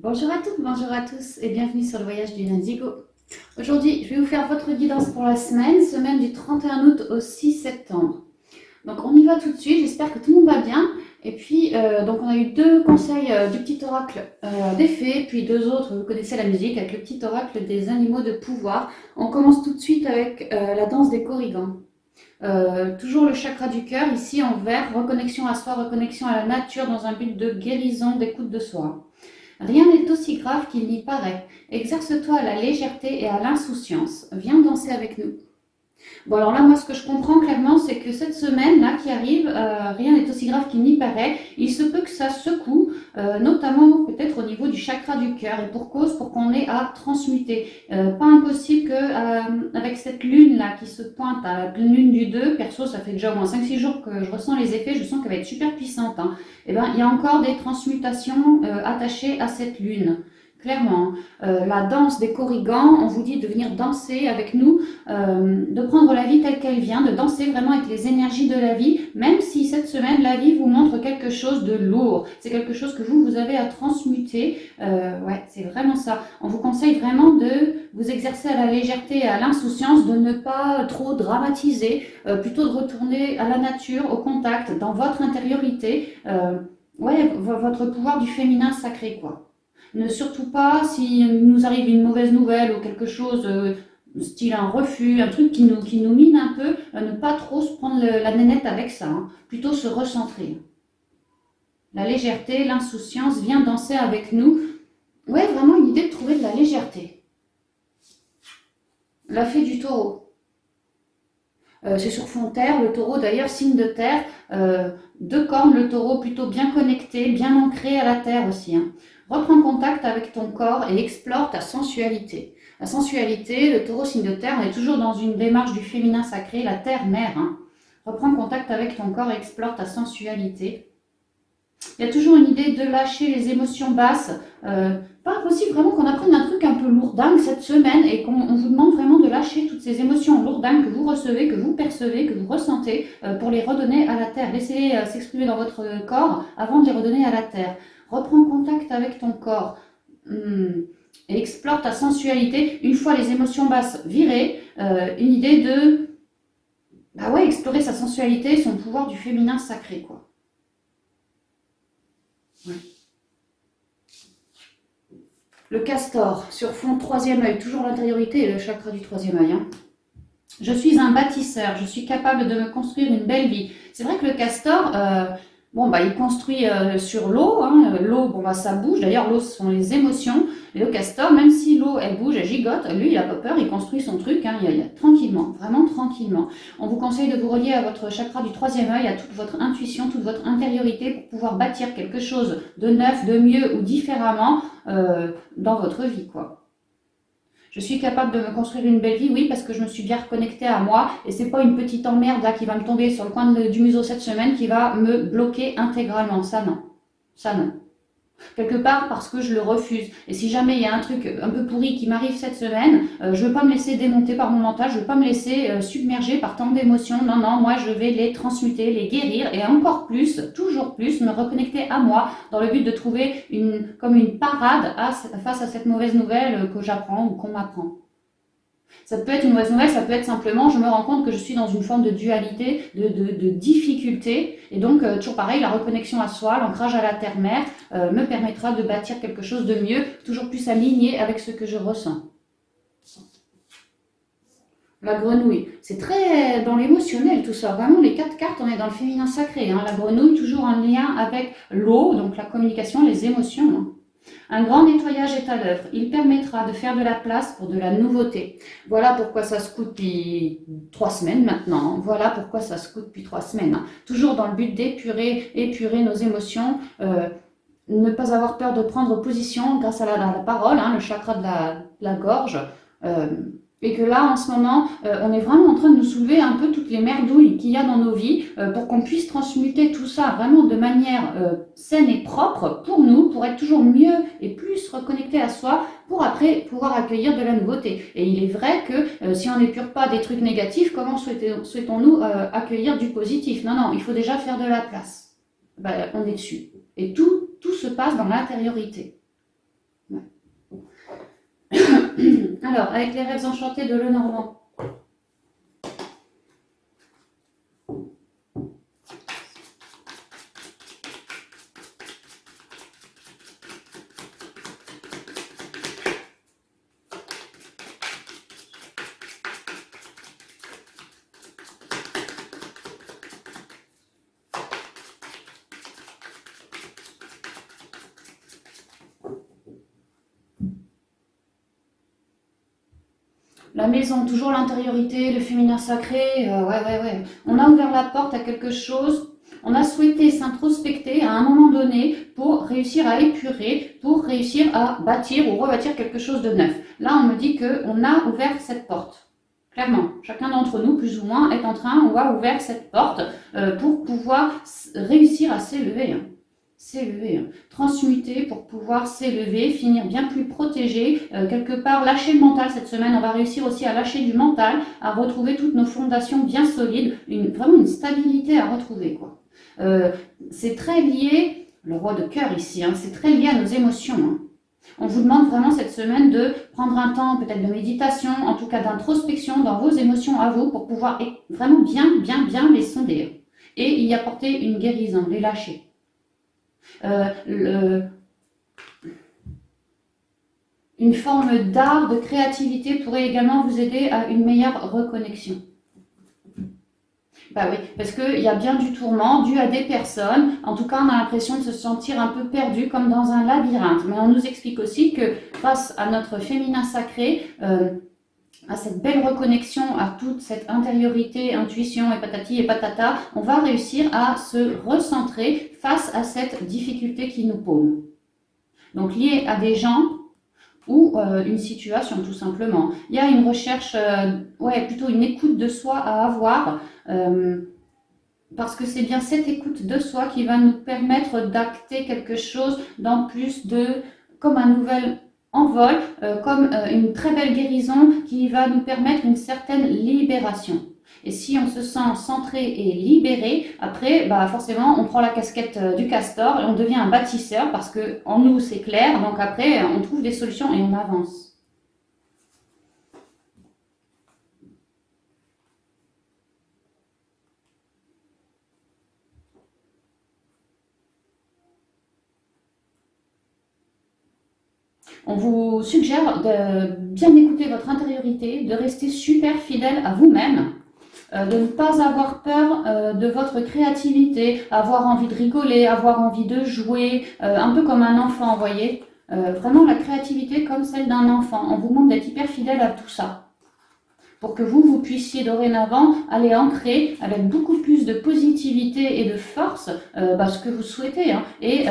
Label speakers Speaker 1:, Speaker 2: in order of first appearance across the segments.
Speaker 1: Bonjour à toutes, bonjour à tous et bienvenue sur le voyage du Indigo. Aujourd'hui, je vais vous faire votre guidance pour la semaine du 31 août au 6 septembre. Donc on y va tout de suite, j'espère que tout le monde va bien. Et puis, donc on a eu deux conseils du petit oracle des fées, puis deux autres, vous connaissez la musique, avec le petit oracle des animaux de pouvoir. On commence tout de suite avec la danse des corrigans. Toujours le chakra du cœur, ici en vert, reconnexion à soi, reconnexion à la nature dans un but de guérison, d'écoute de soi. Rien n'est aussi grave qu'il n'y paraît. Exerce-toi à la légèreté et à l'insouciance. Viens danser avec nous. Bon, alors là, moi, ce que je comprends clairement, c'est que cette semaine-là qui arrive, rien n'est aussi grave qu'il n'y paraît. Il se peut que ça secoue, notamment peut-être au niveau du chakra du cœur, et pour cause, pour qu'on ait à transmuter. Pas impossible que avec cette lune-là qui se pointe à la pleine lune du 2, perso, ça fait déjà au moins 5-6 jours que je ressens les effets, je sens qu'elle va être super puissante. Et ben, il y a encore des transmutations attachées à cette lune. Clairement, la danse des corrigans, on vous dit de venir danser avec nous, de prendre la vie telle qu'elle vient, de danser vraiment avec les énergies de la vie, même si cette semaine, la vie vous montre quelque chose de lourd. C'est quelque chose que vous avez à transmuter. Ouais, c'est vraiment ça. On vous conseille vraiment de vous exercer à la légèreté et à l'insouciance, de ne pas trop dramatiser, plutôt de retourner à la nature, au contact, dans votre intériorité. Ouais, votre pouvoir du féminin sacré, quoi. Ne surtout pas, si nous arrive une mauvaise nouvelle ou quelque chose, style un refus, un truc qui nous mine un peu, ne pas trop se prendre la nénette avec ça, plutôt se recentrer. La légèreté, l'insouciance, viens danser avec nous. Ouais, vraiment une idée de trouver de la légèreté. La fée du taureau. C'est sur fond terre, le taureau d'ailleurs signe de terre, deux cornes, le taureau plutôt bien connecté, bien ancré à la terre aussi. Reprends contact avec ton corps et explore ta sensualité. La sensualité, le taureau signe de terre, on est toujours dans une démarche du féminin sacré, la terre-mère. Reprends contact avec ton corps et explore ta sensualité. Il y a toujours une idée de lâcher les émotions basses. Pas possible vraiment qu'on apprenne un truc un peu lourdingue cette semaine et qu'on vous demande vraiment de lâcher toutes ces émotions lourdingues que vous recevez, que vous percevez, que vous ressentez pour les redonner à la terre. Laissez-les s'exprimer dans votre corps avant de les redonner à la terre. Reprends contact avec ton corps. Et explore ta sensualité. Une fois les émotions basses virées, une idée de explorer sa sensualité, son pouvoir du féminin sacré, quoi. Ouais. Le castor, sur fond troisième œil, toujours l'intériorité et le chakra du troisième œil. Je suis un bâtisseur, je suis capable de me construire une belle vie. C'est vrai que le castor, il construit sur l'eau. L'eau, ça bouge. D'ailleurs, l'eau, ce sont les émotions. Et le castor, même si l'eau, elle bouge, elle gigote, lui, il n'a pas peur, il construit son truc, tranquillement, vraiment tranquillement. On vous conseille de vous relier à votre chakra du troisième œil, à toute votre intuition, toute votre intériorité pour pouvoir bâtir quelque chose de neuf, de mieux ou différemment dans votre vie, quoi. Je suis capable de me construire une belle vie, oui, parce que je me suis bien reconnectée à moi et c'est pas une petite emmerde là qui va me tomber sur le coin du museau cette semaine qui va me bloquer intégralement. Ça, non. Ça, non. Quelque part parce que je le refuse. Et si jamais il y a un truc un peu pourri qui m'arrive cette semaine, je ne veux pas me laisser démonter par mon mental, je ne veux pas me laisser submerger par tant d'émotions. Non, non, moi je vais les transmuter, les guérir et encore plus, toujours plus, me reconnecter à moi dans le but de trouver comme une parade face à cette mauvaise nouvelle que j'apprends ou qu'on m'apprend. Ça peut être une mauvaise nouvelle, ça peut être simplement, je me rends compte que je suis dans une forme de dualité, de difficulté. Et donc, toujours pareil, la reconnexion à soi, l'ancrage à la terre-mère me permettra de bâtir quelque chose de mieux, toujours plus aligné avec ce que je ressens. La grenouille, c'est très dans l'émotionnel tout ça. Vraiment, les 4 cartes, on est dans le féminin sacré. La grenouille, toujours en lien avec l'eau, donc la communication, les émotions. Un grand nettoyage est à l'œuvre. Il permettra de faire de la place pour de la nouveauté. Voilà pourquoi ça se coud depuis 3 semaines maintenant. Voilà pourquoi ça se coud depuis 3 semaines. Toujours dans le but épurer nos émotions. Ne pas avoir peur de prendre position grâce à la parole, le chakra de la gorge. Et que là, en ce moment, on est vraiment en train de nous soulever un peu toutes les merdouilles qu'il y a dans nos vies pour qu'on puisse transmuter tout ça vraiment de manière saine et propre pour nous, pour être toujours mieux et plus reconnecté à soi, pour après pouvoir accueillir de la nouveauté. Et il est vrai que si on n'épure pas des trucs négatifs, comment souhaitons-nous accueillir du positif? Non, non, il faut déjà faire de la place. On est dessus. Et tout se passe dans l'intériorité. Ouais. Alors, avec les rêves enchantés de Lenormand. La maison, toujours l'intériorité, le féminin sacré, ouais. On a ouvert la porte à quelque chose, on a souhaité s'introspecter à un moment donné pour réussir à épurer, pour réussir à bâtir ou rebâtir quelque chose de neuf. Là, on me dit qu'on a ouvert cette porte. Clairement, chacun d'entre nous, plus ou moins, est en train, on va ouvrir cette porte pour pouvoir réussir à s'élever. S'élever, transmuter pour pouvoir s'élever, finir bien plus protégé, quelque part lâcher le mental cette semaine, on va réussir aussi à lâcher du mental, à retrouver toutes nos fondations bien solides, vraiment une stabilité à retrouver, quoi. C'est très lié, le roi de cœur ici, hein, c'est très lié à nos émotions. Hein. On vous demande vraiment cette semaine de prendre un temps peut-être de méditation, en tout cas d'introspection dans vos émotions à vous pour pouvoir vraiment bien les sonder et y apporter une guérison, les lâcher. Une forme d'art, de créativité pourrait également vous aider à une meilleure reconnexion. Bah oui, parce qu'il y a bien du tourment dû à des personnes. En tout cas, on a l'impression de se sentir un peu perdu, comme dans un labyrinthe. Mais on nous explique aussi que grâce à notre féminin sacré, à cette belle reconnexion, à toute cette intériorité, intuition et patati et patata, on va réussir à se recentrer face à cette difficulté qui nous paume. Donc lié à des gens ou une situation tout simplement. Il y a une recherche, plutôt une écoute de soi à avoir, parce que c'est bien cette écoute de soi qui va nous permettre d'acter quelque chose dans plus de, comme un nouvel envol, comme une très belle guérison qui va nous permettre une certaine libération. Et si on se sent centré et libéré, après, forcément, on prend la casquette du castor et on devient un bâtisseur parce que en nous, c'est clair. Donc après, on trouve des solutions et on avance. On vous suggère de bien écouter votre intériorité, de rester super fidèle à vous-même, de ne pas avoir peur de votre créativité, avoir envie de rigoler, avoir envie de jouer, un peu comme un enfant, vous voyez. Vraiment la créativité comme celle d'un enfant. On vous demande d'être hyper fidèle à tout ça. Pour que vous puissiez dorénavant aller ancrer avec beaucoup plus de positivité et de force ce que vous souhaitez. Hein, et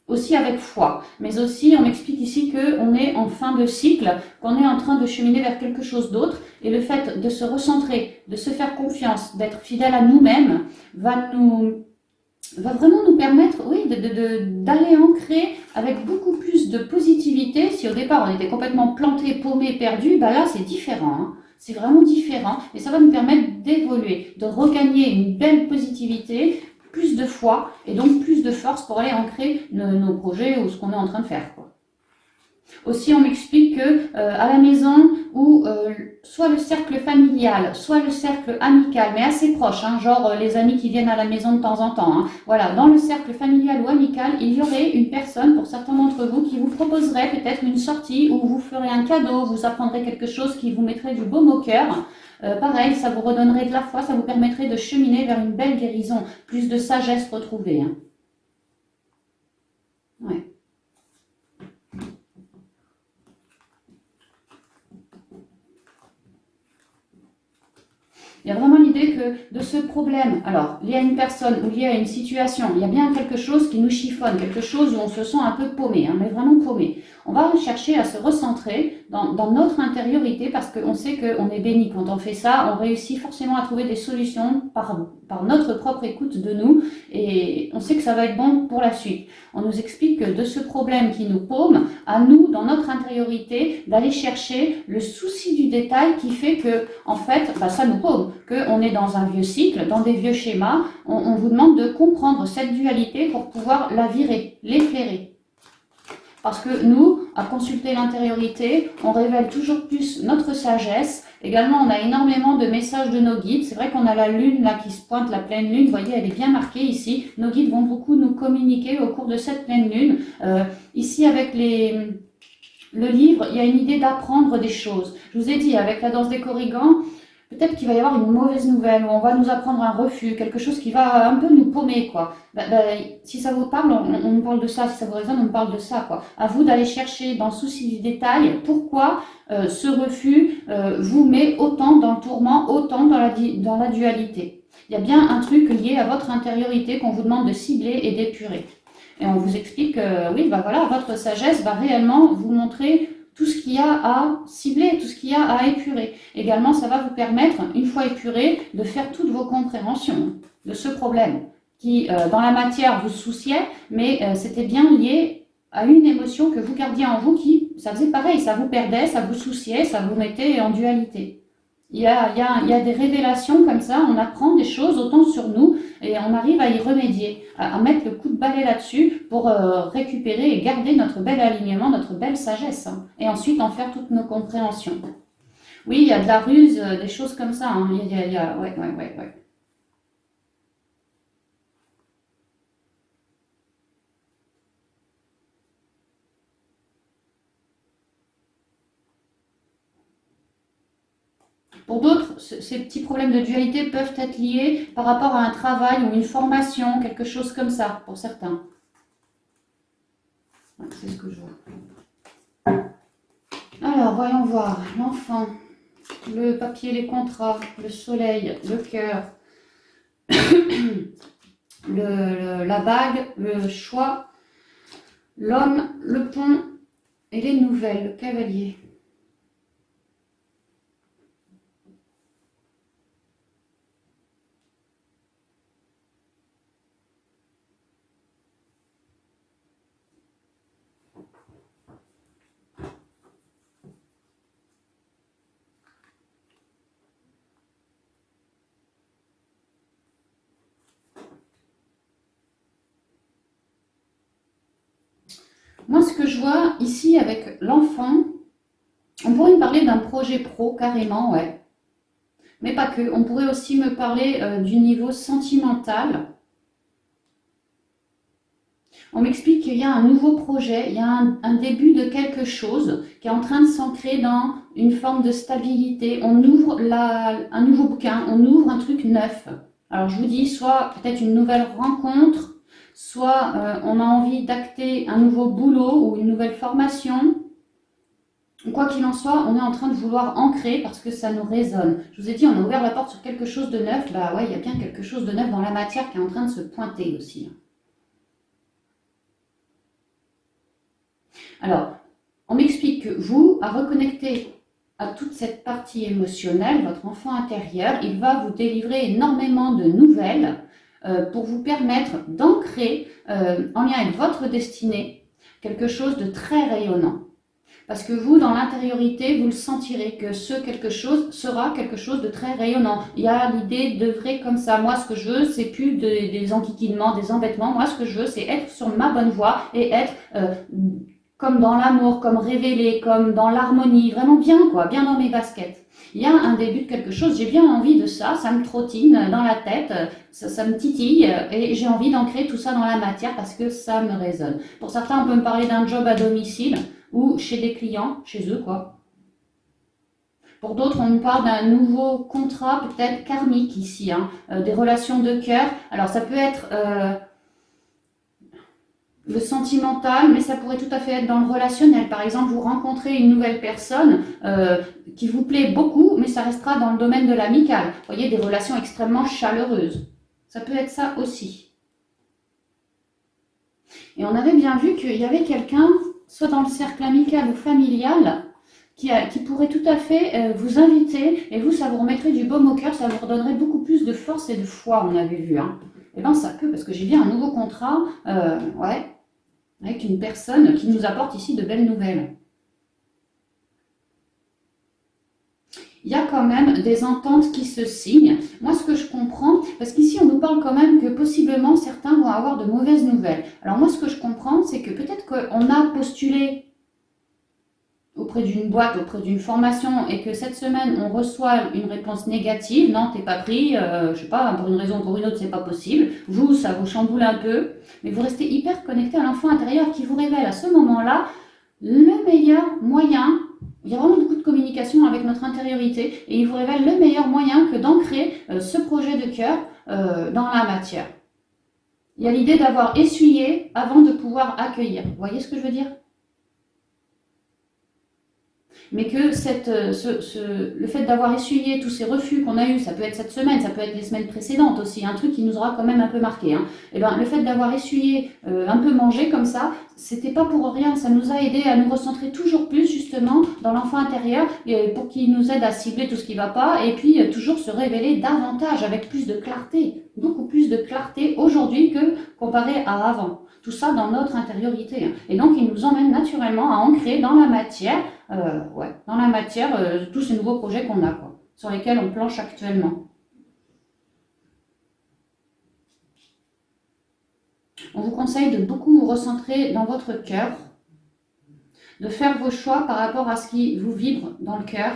Speaker 1: aussi avec foi. Mais aussi, on explique ici qu'on est en fin de cycle, qu'on est en train de cheminer vers quelque chose d'autre. Et le fait de se recentrer, de se faire confiance, d'être fidèle à nous-mêmes, va vraiment nous permettre, d'aller ancrer avec beaucoup plus de positivité. Si au départ, on était complètement planté, paumé, perdu, là, c'est différent. Hein. C'est vraiment différent. Et ça va nous permettre d'évoluer, de regagner une belle positivité, plus de foi et donc plus de force pour aller ancrer nos projets ou ce qu'on est en train de faire. Quoi. Aussi, on m'explique que à la maison où soit le cercle familial, soit le cercle amical, mais assez proche, hein, genre les amis qui viennent à la maison de temps en temps. Hein, voilà, dans le cercle familial ou amical, il y aurait une personne, pour certains d'entre vous, qui vous proposerait peut-être une sortie où vous ferez un cadeau, vous apprendrez quelque chose qui vous mettrait du baume au cœur. Pareil, ça vous redonnerait de la foi, ça vous permettrait de cheminer vers une belle guérison, plus de sagesse retrouvée. Hein. Ouais. Il y a vraiment l'idée que de ce problème, alors lié à une personne ou lié à une situation, il y a bien quelque chose qui nous chiffonne, quelque chose où on se sent un peu paumé, hein, mais vraiment paumé. On va chercher à se recentrer dans notre intériorité parce qu'on sait qu'on est béni. Quand on fait ça, on réussit forcément à trouver des solutions par notre propre écoute de nous et on sait que ça va être bon pour la suite. On nous explique que de ce problème qui nous paume, à nous, dans notre intériorité, d'aller chercher le souci du détail qui fait que, en fait, ça nous paume, qu'on est dans un vieux cycle, dans des vieux schémas. On vous demande de comprendre cette dualité pour pouvoir la virer, l'éclairer. Parce que nous, à consulter l'intériorité, on révèle toujours plus notre sagesse. Également, on a énormément de messages de nos guides. C'est vrai qu'on a la lune là qui se pointe, la pleine lune. Vous voyez, elle est bien marquée ici. Nos guides vont beaucoup nous communiquer au cours de cette pleine lune. Ici, avec le livre, il y a une idée d'apprendre des choses. Je vous ai dit, avec la danse des Korrigans, peut-être qu'il va y avoir une mauvaise nouvelle, ou on va nous apprendre un refus, quelque chose qui va un peu nous paumer, quoi. Si ça vous parle, on me parle de ça, si ça vous résonne, on me parle de ça, quoi. À vous d'aller chercher dans le souci du détail pourquoi ce refus vous met autant dans le tourment, autant dans la dualité. Il y a bien un truc lié à votre intériorité qu'on vous demande de cibler et d'épurer. Et on vous explique que, oui, voilà, votre sagesse va réellement vous montrer tout ce qu'il y a à cibler, tout ce qu'il y a à épurer. Également, ça va vous permettre, une fois épuré, de faire toutes vos compréhensions de ce problème qui, dans la matière, vous souciait, mais c'était bien lié à une émotion que vous gardiez en vous qui, ça faisait pareil, ça vous perdait, ça vous souciait, ça vous mettait en dualité. Il y a des révélations comme ça, on apprend des choses autant sur nous et on arrive à y remédier, à mettre le coup de balai là-dessus pour récupérer et garder notre bel alignement, notre belle sagesse, hein, et ensuite en faire toutes nos compréhensions. Oui, il y a de la ruse, des choses comme ça, hein, ouais. Pour d'autres, ces petits problèmes de dualité peuvent être liés par rapport à un travail ou une formation, quelque chose comme ça, pour certains. C'est ce que je vois. Alors, voyons voir. L'enfant, le papier, les contrats, le soleil, le cœur, la bague, le choix, l'homme, le pont et les nouvelles, le cavalier. Moi, ce que je vois ici avec l'enfant, on pourrait me parler d'un projet pro carrément, ouais. Mais pas que. On pourrait aussi me parler du niveau sentimental. On m'explique qu'il y a un nouveau projet, il y a un début de quelque chose qui est en train de s'ancrer dans une forme de stabilité. On ouvre un nouveau bouquin, on ouvre un truc neuf. Alors je vous dis, soit peut-être une nouvelle rencontre, soit on a envie d'acter un nouveau boulot ou une nouvelle formation. Quoi qu'il en soit, on est en train de vouloir ancrer parce que ça nous résonne. Je vous ai dit, on a ouvert la porte sur quelque chose de neuf. Bah ouais, il y a bien quelque chose de neuf dans la matière qui est en train de se pointer aussi. Alors, on m'explique que vous, à reconnecter à toute cette partie émotionnelle, votre enfant intérieur, il va vous délivrer énormément de nouvelles pour vous permettre d'ancrer en lien avec votre destinée quelque chose de très rayonnant. Parce que vous, dans l'intériorité, vous le sentirez que ce quelque chose sera quelque chose de très rayonnant. Il y a l'idée d'œuvrer comme ça. Moi, ce que je veux, c'est plus des enquiquinements, des embêtements. Moi, ce que je veux, c'est être sur ma bonne voie et être comme dans l'amour, comme révélé, comme dans l'harmonie. Vraiment bien, quoi, bien dans mes baskets. Il y a un début de quelque chose, j'ai bien envie de ça, ça me trottine dans la tête, ça me titille et j'ai envie d'ancrer tout ça dans la matière parce que ça me résonne. Pour certains, on peut me parler d'un job à domicile ou chez des clients, chez eux quoi. Pour d'autres, on nous parle d'un nouveau contrat peut-être karmique ici, hein, des relations de cœur. Alors ça peut être le sentimental, mais ça pourrait tout à fait être dans le relationnel. Par exemple, vous rencontrez une nouvelle personne qui vous plaît beaucoup, mais ça restera dans le domaine de l'amical. Vous voyez, des relations extrêmement chaleureuses. Ça peut être ça aussi. Et on avait bien vu qu'il y avait quelqu'un, soit dans le cercle amical ou familial, qui pourrait tout à fait vous inviter, et vous, ça vous remettrait du baume au cœur, ça vous redonnerait beaucoup plus de force et de foi, on avait vu. Hein. Et bien ça peut, parce que j'ai bien un nouveau contrat, ouais, avec une personne qui nous apporte ici de belles nouvelles. il y a quand même des ententes qui se signent. Moi, ce que je comprends, parce qu'ici, on nous parle quand même que possiblement certains vont avoir de mauvaises nouvelles. Alors moi, ce que je comprends, c'est que peut-être qu'on a postulé auprès d'une boîte, auprès d'une formation, et que cette semaine, on reçoit une réponse négative, non, t'es pas pris, je sais pas, pour une raison ou pour une autre, c'est pas possible. Vous, ça vous chamboule un peu, mais vous restez hyper connecté à l'enfant intérieur qui vous révèle à ce moment-là le meilleur moyen. Il y a vraiment beaucoup de communication avec notre intériorité, et il vous révèle le meilleur moyen que d'ancrer ce projet de cœur dans la matière. Il y a l'idée d'avoir essuyé avant de pouvoir accueillir. Vous voyez ce que je veux dire ? Mais que le fait d'avoir essuyé tous ces refus qu'on a eus, ça peut être cette semaine, ça peut être les semaines précédentes aussi, un truc qui nous aura quand même un peu marqué. Hein. Et ben, le fait d'avoir essuyé, un peu mangé comme ça, c'était pas pour rien, ça nous a aidé à nous recentrer toujours plus justement dans l'enfant intérieur pour qu'il nous aide à cibler tout ce qui va pas et puis toujours se révéler davantage avec plus de clarté, beaucoup plus de clarté aujourd'hui que comparé à avant. Tout ça dans notre intériorité. Hein. Et donc, il nous emmène naturellement à ancrer dans la matière tous ces nouveaux projets qu'on a, quoi, sur lesquels on planche actuellement. On vous conseille de beaucoup vous recentrer dans votre cœur, de faire vos choix par rapport à ce qui vous vibre dans le cœur,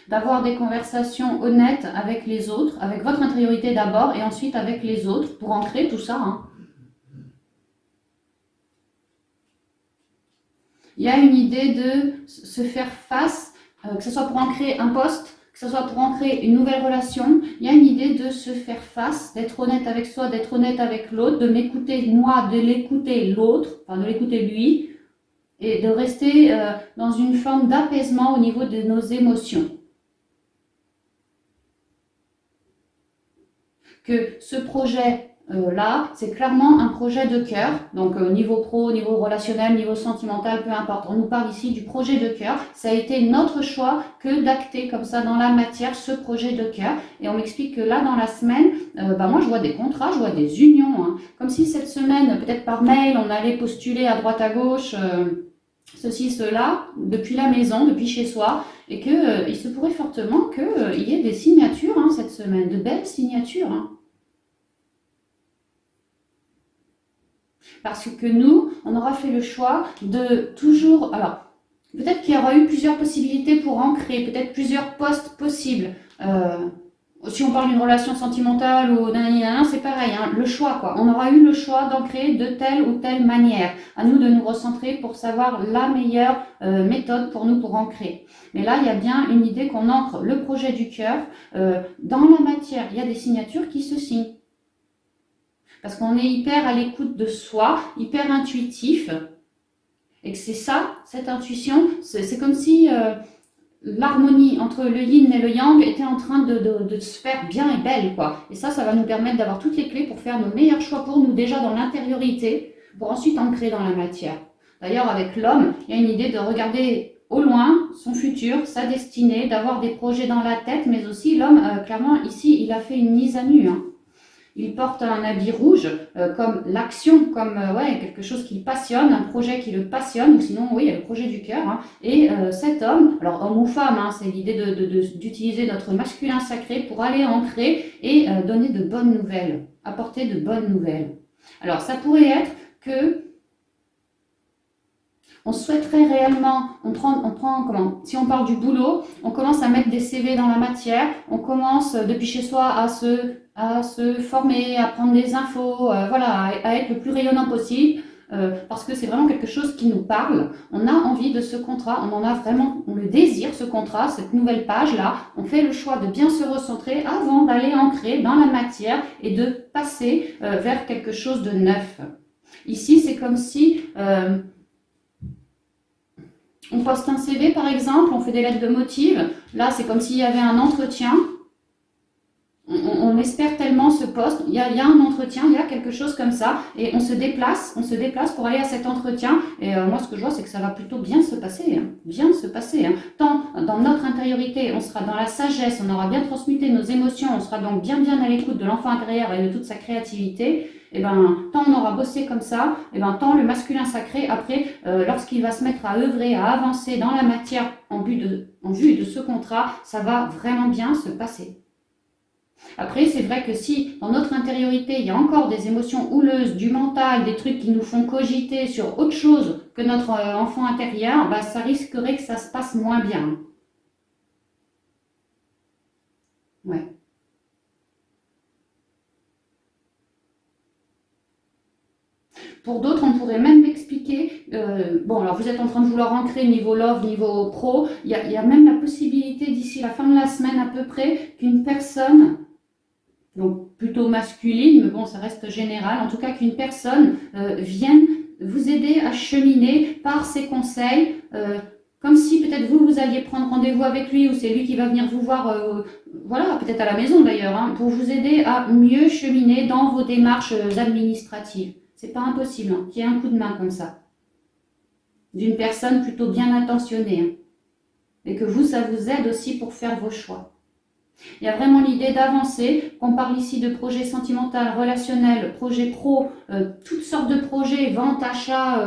Speaker 1: d'avoir des conversations honnêtes avec les autres, avec votre intériorité d'abord et ensuite avec les autres pour ancrer tout ça. Hein. Il y a une idée de se faire face, que ce soit pour ancrer un poste, que ce soit pour ancrer une nouvelle relation. Il y a une idée de se faire face, d'être honnête avec soi, d'être honnête avec l'autre, de m'écouter moi, de l'écouter l'autre, enfin de l'écouter lui, et de rester dans une forme d'apaisement au niveau de nos émotions. Que ce projet là, c'est clairement un projet de cœur, donc niveau pro, niveau relationnel, niveau sentimental, peu importe. On nous parle ici du projet de cœur. Ça a été notre choix que d'acter comme ça dans la matière ce projet de cœur. Et on m'explique que là, dans la semaine, moi je vois des contrats, je vois des unions. Hein. Comme si cette semaine, peut-être par mail, on allait postuler à droite à gauche, ceci, cela, depuis la maison, depuis chez soi, et que il se pourrait fortement qu'il y ait des signatures hein, cette semaine, de belles signatures. Hein. Parce que nous, on aura fait le choix de toujours... Alors, peut-être qu'il y aura eu plusieurs possibilités pour ancrer, peut-être plusieurs postes possibles. Si on parle d'une relation sentimentale ou c'est pareil, hein, le choix quoi. On aura eu le choix d'ancrer de telle ou telle manière. À nous de nous recentrer pour savoir la meilleure méthode pour nous pour ancrer. Mais là, il y a bien une idée qu'on ancre le projet du cœur dans la matière. Il y a des signatures qui se signent. Parce qu'on est hyper à l'écoute de soi, hyper intuitif. Et que c'est ça, cette intuition, c'est comme si l'harmonie entre le yin et le yang était en train de se faire bien et belle, quoi. Et ça va nous permettre d'avoir toutes les clés pour faire nos meilleurs choix pour nous, déjà dans l'intériorité, pour ensuite ancrer dans la matière. D'ailleurs, avec l'homme, il y a une idée de regarder au loin son futur, sa destinée, d'avoir des projets dans la tête, mais aussi l'homme, clairement, ici, il a fait une mise à nu, hein. Il porte un habit rouge comme l'action, comme quelque chose qui le passionne, un projet qui le passionne, ou sinon, oui, il y a le projet du cœur. Hein. Et cet homme, alors homme ou femme, hein, c'est l'idée d'utiliser notre masculin sacré pour aller ancrer et donner de bonnes nouvelles, apporter de bonnes nouvelles. Alors, ça pourrait être que on souhaiterait réellement, si on parle du boulot, on commence à mettre des CV dans la matière, on commence depuis chez soi à se former, à prendre des infos, à être le plus rayonnant possible, parce que c'est vraiment quelque chose qui nous parle. On a envie de ce contrat, on le désire ce contrat, cette nouvelle page-là. On fait le choix de bien se recentrer avant d'aller ancrer dans la matière et de passer vers quelque chose de neuf. Ici, c'est comme si... on poste un CV par exemple, on fait des lettres de motif. Là, c'est comme s'il y avait un entretien. On espère tellement ce poste. Il y a un entretien, il y a quelque chose comme ça. Et on se déplace pour aller à cet entretien. Et moi, ce que je vois, c'est que ça va plutôt bien se passer. Hein, bien se passer. Hein. Tant dans notre intériorité, on sera dans la sagesse, on aura bien transmuté nos émotions, on sera donc bien à l'écoute de l'enfant intérieur et de toute sa créativité. Et ben, tant on aura bossé comme ça, et ben, tant le masculin sacré, après, lorsqu'il va se mettre à œuvrer, à avancer dans la matière en vue de ce contrat, ça va vraiment bien se passer. Après, c'est vrai que si dans notre intériorité, il y a encore des émotions houleuses, du mental, des trucs qui nous font cogiter sur autre chose que notre enfant intérieur, bah, ça risquerait que ça se passe moins bien. Ouais. Pour d'autres, on pourrait même l'expliquer. Bon, alors vous êtes en train de vouloir ancrer niveau love, niveau pro. Il y a même la possibilité d'ici la fin de la semaine à peu près qu'une personne, donc plutôt masculine, mais bon, ça reste général, en tout cas qu'une personne vienne vous aider à cheminer par ses conseils, comme si peut-être vous alliez prendre rendez-vous avec lui ou c'est lui qui va venir vous voir, voilà, peut-être à la maison d'ailleurs, hein, pour vous aider à mieux cheminer dans vos démarches administratives. C'est pas impossible hein, qu'il y ait un coup de main comme ça, d'une personne plutôt bien intentionnée, hein, et que vous, ça vous aide aussi pour faire vos choix. Il y a vraiment l'idée d'avancer. On parle ici de projets sentimentaux, relationnels, projets pro, toutes sortes de projets, vente, achat,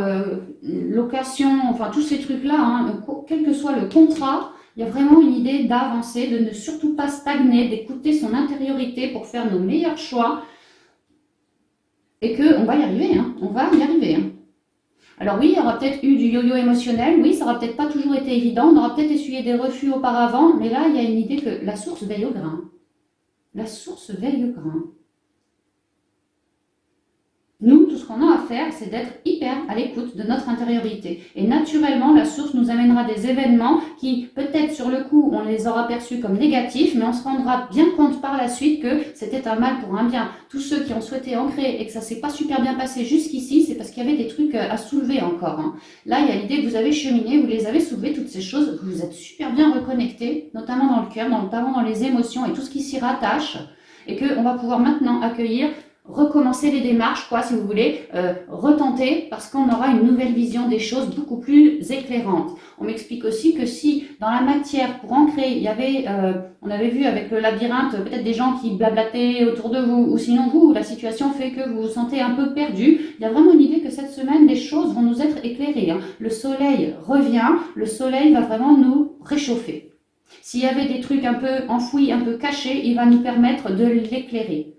Speaker 1: location, enfin tous ces trucs-là, hein, quel que soit le contrat, il y a vraiment une idée d'avancer, de ne surtout pas stagner, d'écouter son intériorité pour faire nos meilleurs choix et qu'on va y arriver, hein, on va y arriver. Hein. Alors oui, il y aura peut-être eu du yo-yo émotionnel, oui, ça n'aura peut-être pas toujours été évident, on aura peut-être essuyé des refus auparavant, mais là, il y a une idée que la source veille au grain. La source veille au grain. Nous, tout ce qu'on a à faire, c'est d'être hyper à l'écoute de notre intériorité. Et naturellement, la source nous amènera des événements qui, peut-être sur le coup, on les aura perçus comme négatifs, mais on se rendra bien compte par la suite que c'était un mal pour un bien. Tous ceux qui ont souhaité ancrer et que ça ne s'est pas super bien passé jusqu'ici, c'est parce qu'il y avait des trucs à soulever encore. Hein. Là, il y a l'idée que vous avez cheminé, vous les avez soulevés, toutes ces choses, vous êtes super bien reconnectés, notamment dans le cœur, notamment dans les émotions et tout ce qui s'y rattache, et qu'on va pouvoir maintenant accueillir recommencer les démarches, quoi, si vous voulez, retenter, parce qu'on aura une nouvelle vision des choses beaucoup plus éclairante. On m'explique aussi que si dans la matière, pour ancrer, il y avait, on avait vu avec le labyrinthe, peut-être des gens qui blablataient autour de vous, ou sinon vous, la situation fait que vous vous sentez un peu perdu, il y a vraiment une idée que cette semaine, les choses vont nous être éclairées. Hein. Le soleil revient, le soleil va vraiment nous réchauffer. S'il y avait des trucs un peu enfouis, un peu cachés, il va nous permettre de l'éclairer.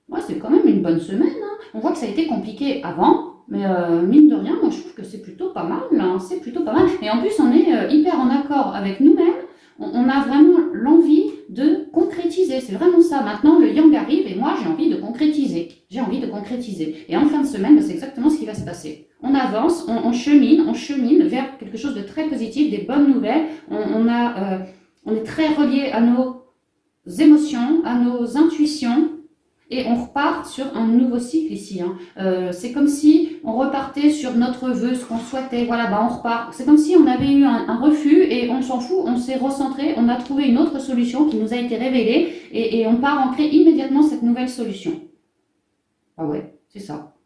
Speaker 1: Ouais, c'est quand même une bonne semaine. Hein. On voit que ça a été compliqué avant, mais mine de rien, moi je trouve que c'est plutôt pas mal. Hein. C'est plutôt pas mal. Et en plus, on est hyper en accord avec nous-mêmes. On a vraiment l'envie de concrétiser. C'est vraiment ça. Maintenant, le yang arrive et moi j'ai envie de concrétiser. J'ai envie de concrétiser. Et en fin de semaine, c'est exactement ce qui va se passer. On avance, on chemine vers quelque chose de très positif, des bonnes nouvelles. On est très relié à nos émotions, à nos intuitions. Et on repart sur un nouveau cycle ici. Hein. C'est comme si on repartait sur notre vœu, ce qu'on souhaitait. Voilà, bah on repart. C'est comme si on avait eu un refus et on s'en fout, on s'est recentré, on a trouvé une autre solution qui nous a été révélée et on part ancrer immédiatement cette nouvelle solution. Ah ouais, c'est ça.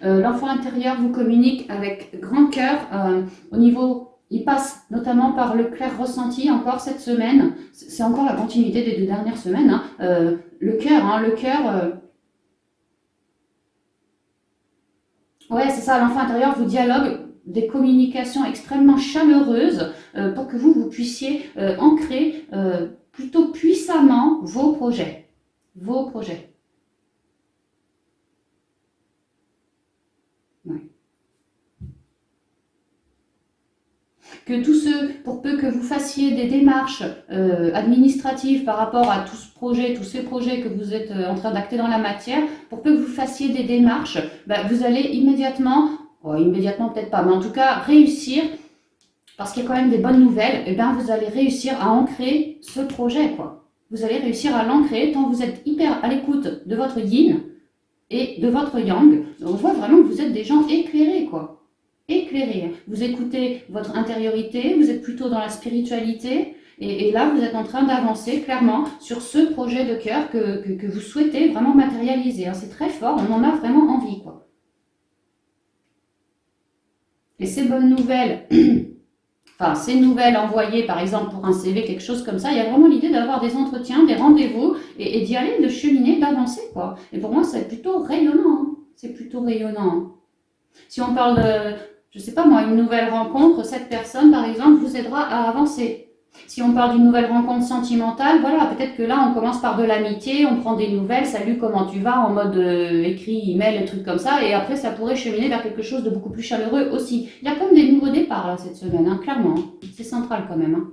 Speaker 1: L'enfant intérieur vous communique avec grand cœur au niveau. Il passe notamment par le clair ressenti encore cette semaine. C'est encore la continuité des 2 dernières semaines. Hein. Le cœur, hein, le cœur. Ouais, c'est ça. L'enfant intérieur vous dialogue des communications extrêmement chaleureuses pour que vous puissiez ancrer plutôt puissamment vos projets. Vos projets. Ouais. Que tous ceux, pour peu que vous fassiez des démarches administratives par rapport à tout ce projet, tous ces projets que vous êtes en train d'acter dans la matière, pour peu que vous fassiez des démarches, bah, vous allez immédiatement, immédiatement peut-être pas, mais en tout cas réussir, parce qu'il y a quand même des bonnes nouvelles, et bien vous allez réussir à ancrer ce projet, quoi. Vous allez réussir à l'ancrer tant que vous êtes hyper à l'écoute de votre yin et de votre yang. On voit vraiment que vous êtes des gens éclairés, quoi. Éclairé. Vous écoutez votre intériorité, vous êtes plutôt dans la spiritualité, et là, vous êtes en train d'avancer clairement sur ce projet de cœur que vous souhaitez vraiment matérialiser. Hein. C'est très fort, on en a vraiment envie, quoi. Et ces bonnes nouvelles, enfin, ces nouvelles envoyées, par exemple, pour un CV, quelque chose comme ça, il y a vraiment l'idée d'avoir des entretiens, des rendez-vous, et d'y aller, de cheminer, d'avancer, quoi. Et pour moi, c'est plutôt rayonnant, hein. C'est plutôt rayonnant. Si on parle de, je sais pas moi, une nouvelle rencontre, cette personne, par exemple, vous aidera à avancer. Si on parle d'une nouvelle rencontre sentimentale, voilà, peut-être que là, on commence par de l'amitié, on prend des nouvelles, salut, comment tu vas, en mode écrit, email, des trucs comme ça, et après, ça pourrait cheminer vers quelque chose de beaucoup plus chaleureux aussi. Il y a comme des nouveaux départs, là, cette semaine, hein, clairement. C'est central, quand même, hein.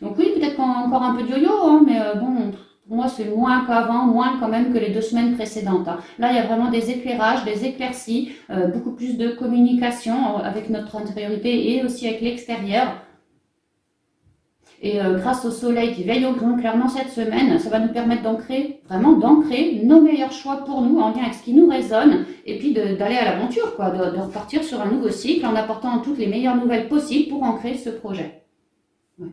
Speaker 1: Donc oui, peut-être qu'on a encore un peu de yo-yo, hein, mais bon, pour moi, c'est moins qu'avant, moins quand même que les 2 semaines précédentes, hein. Là, il y a vraiment des éclairages, des éclaircies, beaucoup plus de communication avec notre intériorité et aussi avec l'extérieur. Et grâce au soleil qui veille au grain, clairement cette semaine, ça va nous permettre d'ancrer, vraiment d'ancrer nos meilleurs choix pour nous, en lien avec ce qui nous résonne, et puis d'aller à l'aventure, quoi, de repartir sur un nouveau cycle en apportant toutes les meilleures nouvelles possibles pour ancrer ce projet. Ouais.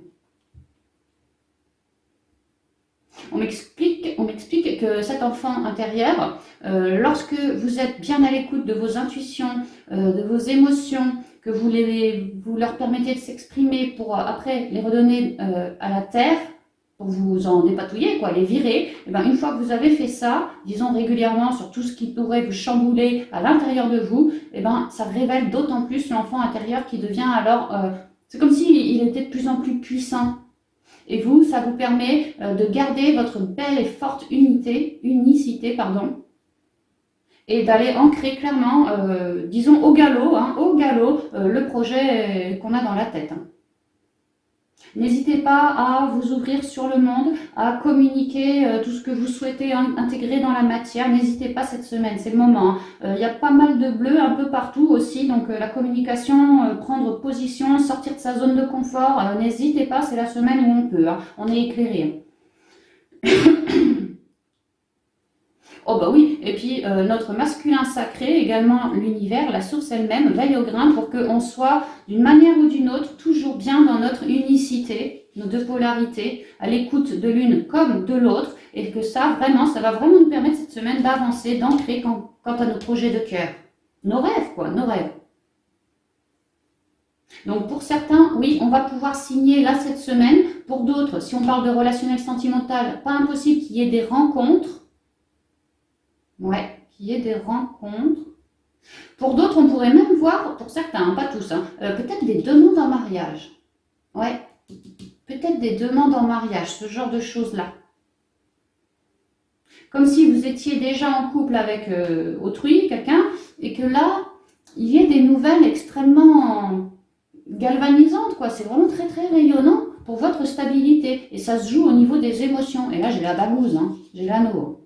Speaker 1: On m'explique que cet enfant intérieur, lorsque vous êtes bien à l'écoute de vos intuitions, de vos émotions, que vous leur permettez de s'exprimer pour après les redonner à la terre, pour vous en dépatouiller, quoi, les virer, et ben, une fois que vous avez fait ça, disons régulièrement sur tout ce qui pourrait vous chambouler à l'intérieur de vous, et ben, ça révèle d'autant plus l'enfant intérieur qui devient alors, c'est comme s'il était de plus en plus puissant. Et vous, ça vous permet de garder votre belle et forte unicité, et d'aller ancrer clairement, disons au galop, le projet qu'on a dans la tête, hein. N'hésitez pas à vous ouvrir sur le monde, à communiquer tout ce que vous souhaitez intégrer dans la matière. N'hésitez pas cette semaine, c'est le moment, hein. Y a pas mal de bleu un peu partout aussi, donc la communication, prendre position, sortir de sa zone de confort, n'hésitez pas, c'est la semaine où on peut, hein. On est éclairé. Oh bah oui, et puis notre masculin sacré, également l'univers, la source elle-même, veille au grain pour qu'on soit d'une manière ou d'une autre toujours bien dans notre unicité, nos 2 polarités, à l'écoute de l'une comme de l'autre, et que ça va vraiment nous permettre cette semaine d'avancer, d'ancrer quant à nos projets de cœur. Nos rêves, quoi, nos rêves. Donc pour certains, oui, on va pouvoir signer là cette semaine. Pour d'autres, si on parle de relationnel sentimental, pas impossible qu'il y ait des rencontres. Ouais, qu'il y ait des rencontres. Pour d'autres, on pourrait même voir, pour certains, hein, pas tous, hein, peut-être des demandes en mariage. Ouais, peut-être des demandes en mariage, ce genre de choses-là. Comme si vous étiez déjà en couple avec autrui, quelqu'un, et que là, il y ait des nouvelles extrêmement galvanisantes, quoi. C'est vraiment très très rayonnant pour votre stabilité. Et ça se joue au niveau des émotions. Et là, j'ai la balouse, hein, j'ai l'anneau.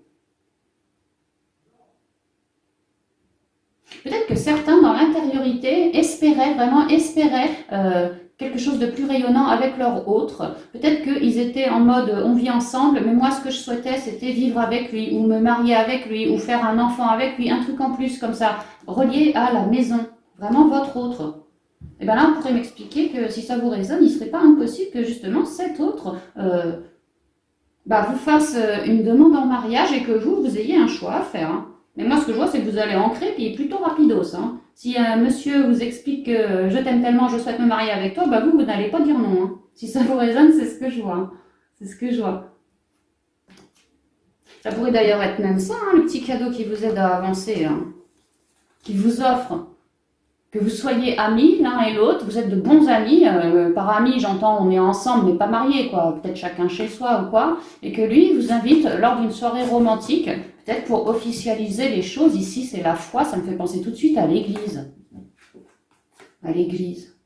Speaker 1: Peut-être que certains, dans l'intériorité, vraiment espéraient quelque chose de plus rayonnant avec leur autre. Peut-être qu'ils étaient en mode on vit ensemble, mais moi ce que je souhaitais c'était vivre avec lui, ou me marier avec lui, ou faire un enfant avec lui, un truc en plus comme ça, relié à la maison, vraiment votre autre. Et bien là, on pourrait m'expliquer que si ça vous résonne, il ne serait pas impossible que justement cet autre vous fasse une demande en mariage et que vous ayez un choix à faire, hein. Mais moi, ce que je vois, c'est que vous allez ancrer, puis plutôt rapidos, hein. Si un monsieur vous explique que je t'aime tellement, je souhaite me marier avec toi, vous n'allez pas dire non, hein. Si ça vous résonne, c'est ce que je vois, hein. C'est ce que je vois. Ça pourrait d'ailleurs être même ça, hein, le petit cadeau qui vous aide à avancer, hein, qui vous offre. Que vous soyez amis l'un et l'autre, vous êtes de bons amis, par amis j'entends on est ensemble mais pas mariés, quoi, peut-être chacun chez soi ou quoi, et que lui vous invite lors d'une soirée romantique, peut-être pour officialiser les choses. Ici c'est la foi, ça me fait penser tout de suite à l'église. À l'église.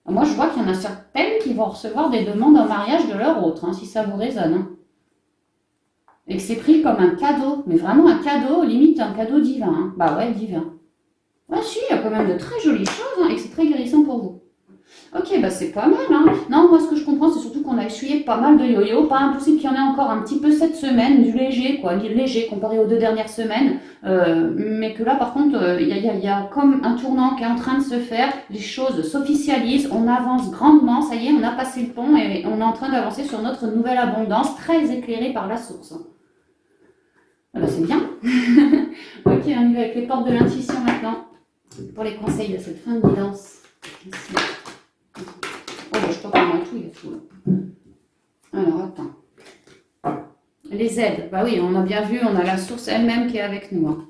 Speaker 1: Moi je vois qu'il y en a certaines qui vont recevoir des demandes en mariage de leur autre, hein, si ça vous résonne, hein. Et que c'est pris comme un cadeau, mais vraiment un cadeau, limite un cadeau divin, hein. Bah ouais, divin. Ah si, il y a quand même de très jolies choses, hein, et que c'est très guérissant pour vous. Ok, c'est pas mal, hein. Non, moi ce que je comprends, c'est surtout qu'on a essuyé pas mal de yo-yo. Pas impossible qu'il y en ait encore un petit peu cette semaine, du léger, quoi, du léger comparé aux 2 dernières semaines. Mais que là, par contre, il y a comme un tournant qui est en train de se faire. Les choses s'officialisent, on avance grandement. Ça y est, on a passé le pont et on est en train d'avancer sur notre nouvelle abondance, très éclairée par la source. C'est bien. Ok, on y va avec les portes de l'intuition maintenant. Pour les conseils de cette fin de guidance. je toque moi tout, il est fou. Alors, attends. Les aides, bah oui, on a bien vu, on a la source elle-même qui est avec nous. Hein.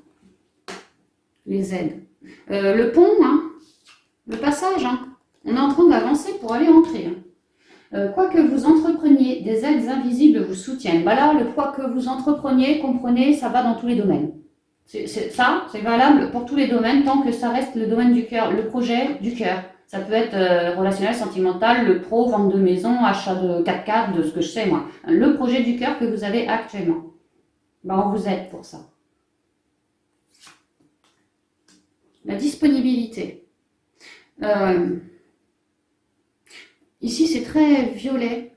Speaker 1: Les aides. Le pont, hein, le passage, hein, on est en train d'avancer pour aller entrer. Hein. Quoi que vous entrepreniez, des aides invisibles vous soutiennent. Bah là, le quoi que vous entrepreniez, comprenez, ça va dans tous les domaines. Ça, c'est valable pour tous les domaines tant que ça reste le domaine du cœur, le projet du cœur. Ça peut être relationnel, sentimental, le pro, vente de maison, achat de 4x4, de ce que je sais moi. Le projet du cœur que vous avez actuellement. Ben, on vous aide pour ça. La disponibilité. Ici, c'est très violet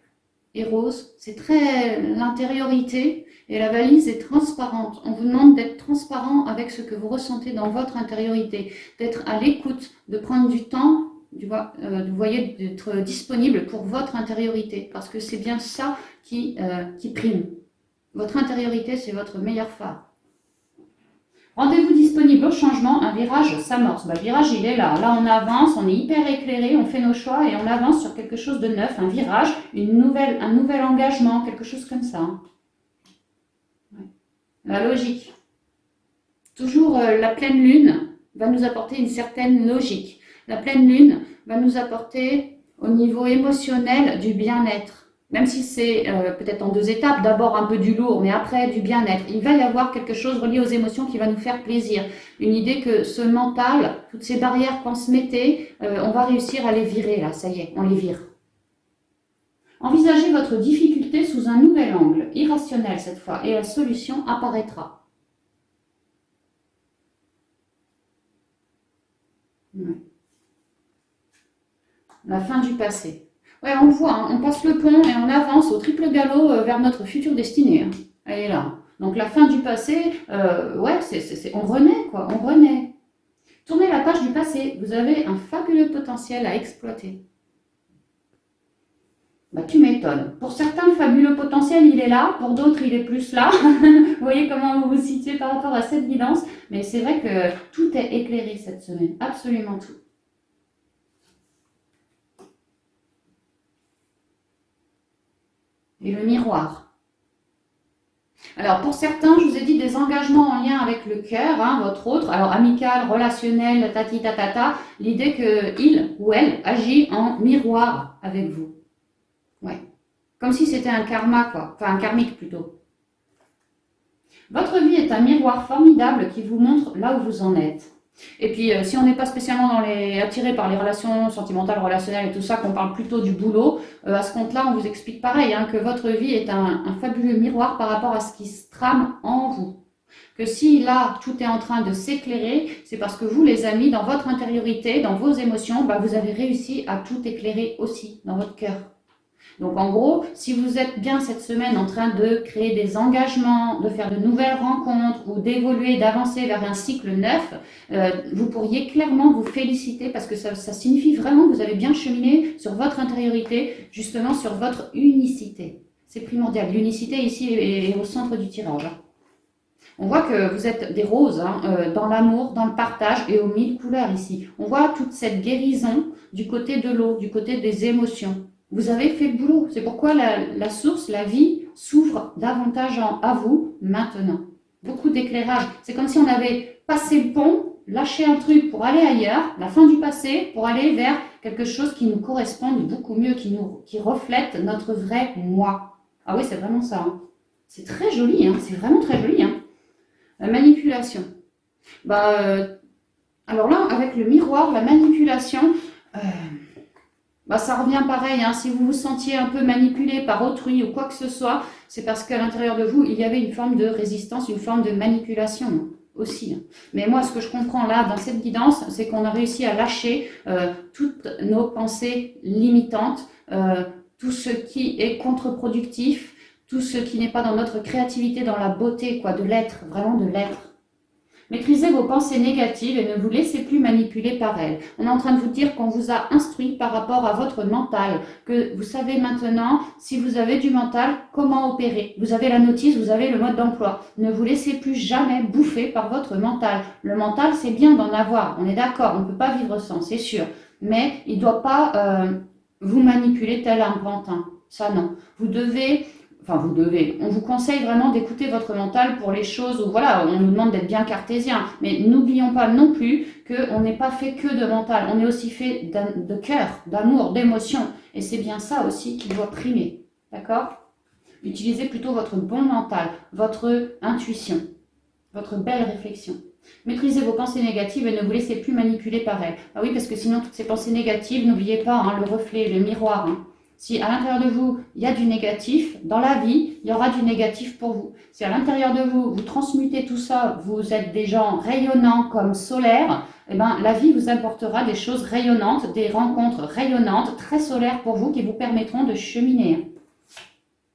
Speaker 1: et rose. C'est très l'intériorité. Et la valise est transparente. On vous demande d'être transparent avec ce que vous ressentez dans votre intériorité. D'être à l'écoute, de prendre du temps. Vous voyez, d'être disponible pour votre intériorité, parce que c'est bien ça qui prime. Votre intériorité, c'est votre meilleur phare. Rendez-vous disponible au changement, un virage s'amorce. Le virage, il est là. Là, on avance, on est hyper éclairé, on fait nos choix et on avance sur quelque chose de neuf, un virage, un nouvel engagement, quelque chose comme ça. Ouais. La logique. Toujours la pleine lune va nous apporter une certaine logique. La pleine lune va nous apporter au niveau émotionnel du bien-être. Même si c'est peut-être en 2 étapes, d'abord un peu du lourd, mais après du bien-être. Il va y avoir quelque chose relié aux émotions qui va nous faire plaisir. Une idée que ce mental, toutes ces barrières qu'on se mettait, on va réussir à les virer là, ça y est, on les vire. Envisagez votre difficulté sous un nouvel angle, irrationnel cette fois, et la solution apparaîtra. Ouais. La fin du passé. Ouais, on le voit, hein, on passe le pont et on avance au triple galop vers notre future destinée. Hein. Elle est là. Donc la fin du passé, ouais, on renaît, quoi, on renaît. Tournez la page du passé, vous avez un fabuleux potentiel à exploiter. Bah, tu m'étonnes. Pour certains, le fabuleux potentiel, il est là, pour d'autres, il est plus là. Vous voyez comment vous vous situez par rapport à cette guidance. Mais c'est vrai que tout est éclairé cette semaine, absolument tout. Et le miroir. Alors pour certains, je vous ai dit des engagements en lien avec le cœur, hein, votre autre, alors amical, relationnel, tati tatata, l'idée que il ou elle agit en miroir avec vous. Ouais. Comme si c'était un karma, quoi. Enfin un karmique plutôt. Votre vie est un miroir formidable qui vous montre là où vous en êtes. Et puis, si on n'est pas spécialement attiré par les relations sentimentales, relationnelles et tout ça, qu'on parle plutôt du boulot, à ce compte-là, on vous explique pareil, hein, que votre vie est un fabuleux miroir par rapport à ce qui se trame en vous. Que si là, tout est en train de s'éclairer, c'est parce que vous, les amis, dans votre intériorité, dans vos émotions, bah, vous avez réussi à tout éclairer aussi dans votre cœur. Donc en gros, si vous êtes bien cette semaine en train de créer des engagements, de faire de nouvelles rencontres ou d'évoluer, d'avancer vers un cycle neuf, vous pourriez clairement vous féliciter parce que ça signifie vraiment que vous avez bien cheminé sur votre intériorité, justement sur votre unicité. C'est primordial. L'unicité ici est au centre du tirage. On voit que vous êtes des roses, hein, dans l'amour, dans le partage et aux 1000 couleurs ici. On voit toute cette guérison du côté de l'eau, du côté des émotions. Vous avez fait le boulot. C'est pourquoi la source, la vie, s'ouvre davantage à vous maintenant. Beaucoup d'éclairage. C'est comme si on avait passé le pont, lâché un truc pour aller ailleurs, la fin du passé, pour aller vers quelque chose qui nous corresponde beaucoup mieux, qui reflète notre vrai moi. Ah oui, c'est vraiment ça. Hein. C'est très joli, hein. C'est vraiment très joli. Hein. La manipulation. Alors là, avec le miroir, la manipulation... ça revient pareil, hein. Si vous vous sentiez un peu manipulé par autrui ou quoi que ce soit, c'est parce qu'à l'intérieur de vous, il y avait une forme de résistance, une forme de manipulation aussi. Mais moi, ce que je comprends là, dans cette guidance, c'est qu'on a réussi à lâcher toutes nos pensées limitantes, tout ce qui est contre-productif, tout ce qui n'est pas dans notre créativité, dans la beauté, quoi, de l'être, vraiment de l'être. Maîtrisez vos pensées négatives et ne vous laissez plus manipuler par elles. On est en train de vous dire qu'on vous a instruit par rapport à votre mental, que vous savez maintenant, si vous avez du mental, comment opérer. Vous avez la notice, vous avez le mode d'emploi. Ne vous laissez plus jamais bouffer par votre mental. Le mental, c'est bien d'en avoir, on est d'accord, on ne peut pas vivre sans, c'est sûr. Mais il ne doit pas vous manipuler tel un pantin. Ça, non. Vous devez, on vous conseille vraiment d'écouter votre mental pour les choses où, voilà, on nous demande d'être bien cartésien. Mais n'oublions pas non plus qu'on n'est pas fait que de mental. On est aussi fait de cœur, d'amour, d'émotion. Et c'est bien ça aussi qui doit primer. D'accord? Utilisez plutôt votre bon mental, votre intuition, votre belle réflexion. Maîtrisez vos pensées négatives et ne vous laissez plus manipuler par elles. Ah oui, parce que sinon, toutes ces pensées négatives, n'oubliez pas hein, le reflet, le miroir. Hein. Si à l'intérieur de vous, il y a du négatif, dans la vie, il y aura du négatif pour vous. Si à l'intérieur de vous, vous transmutez tout ça, vous êtes des gens rayonnants comme solaires, eh ben, la vie vous apportera des choses rayonnantes, des rencontres rayonnantes, très solaires pour vous, qui vous permettront de cheminer.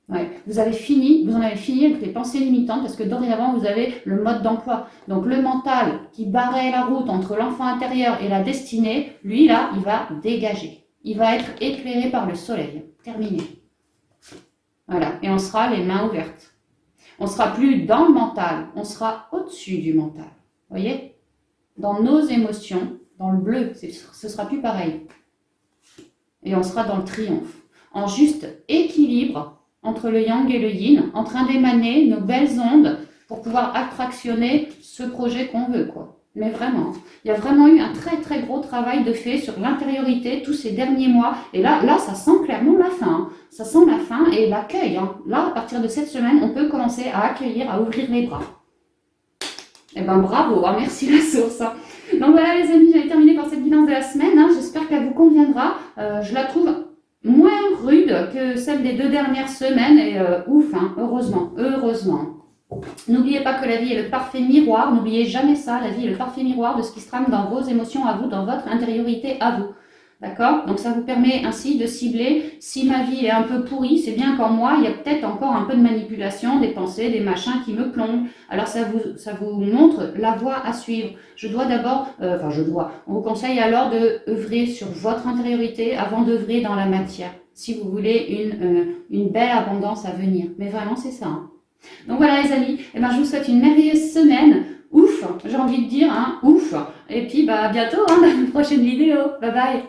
Speaker 1: Ouais. Vous en avez fini avec les pensées limitantes parce que dorénavant, vous avez le mode d'emploi. Donc, le mental qui barrait la route entre l'enfant intérieur et la destinée, lui, là, il va dégager. Il va être éclairé par le soleil. Terminé. Voilà. Et on sera les mains ouvertes. On ne sera plus dans le mental, on sera au-dessus du mental. Vous voyez? Dans nos émotions, dans le bleu, ce sera plus pareil. Et on sera dans le triomphe. En juste équilibre entre le yang et le yin, en train d'émaner nos belles ondes pour pouvoir attractionner ce projet qu'on veut, quoi. Mais vraiment, il y a vraiment eu un très très gros travail de fait sur l'intériorité tous ces derniers mois. Et là, ça sent clairement la fin. Hein. Ça sent la fin et l'accueil. Hein. Là, à partir de cette semaine, on peut commencer à accueillir, à ouvrir les bras. Eh ben bravo, hein, merci la source. Hein. Donc voilà les amis, j'avais terminé par cette guidance de la semaine. Hein. J'espère qu'elle vous conviendra. Je la trouve moins rude que celle des 2 dernières semaines et ouf, hein, heureusement. N'oubliez pas que la vie est le parfait miroir, n'oubliez jamais ça, la vie est le parfait miroir de ce qui se trame dans vos émotions à vous, dans votre intériorité à vous. D'accord? Donc ça vous permet ainsi de cibler, si ma vie est un peu pourrie, c'est bien qu'en moi, il y a peut-être encore un peu de manipulation, des pensées, des machins qui me plombent. Alors ça vous montre la voie à suivre. On vous conseille alors de œuvrer sur votre intériorité avant d'œuvrer dans la matière, si vous voulez une belle abondance à venir. Mais vraiment, c'est ça. Hein. Donc voilà les amis, eh ben, je vous souhaite une merveilleuse semaine. Ouf, j'ai envie de dire, hein, ouf. Et puis bah, à bientôt hein, dans une prochaine vidéo. Bye bye.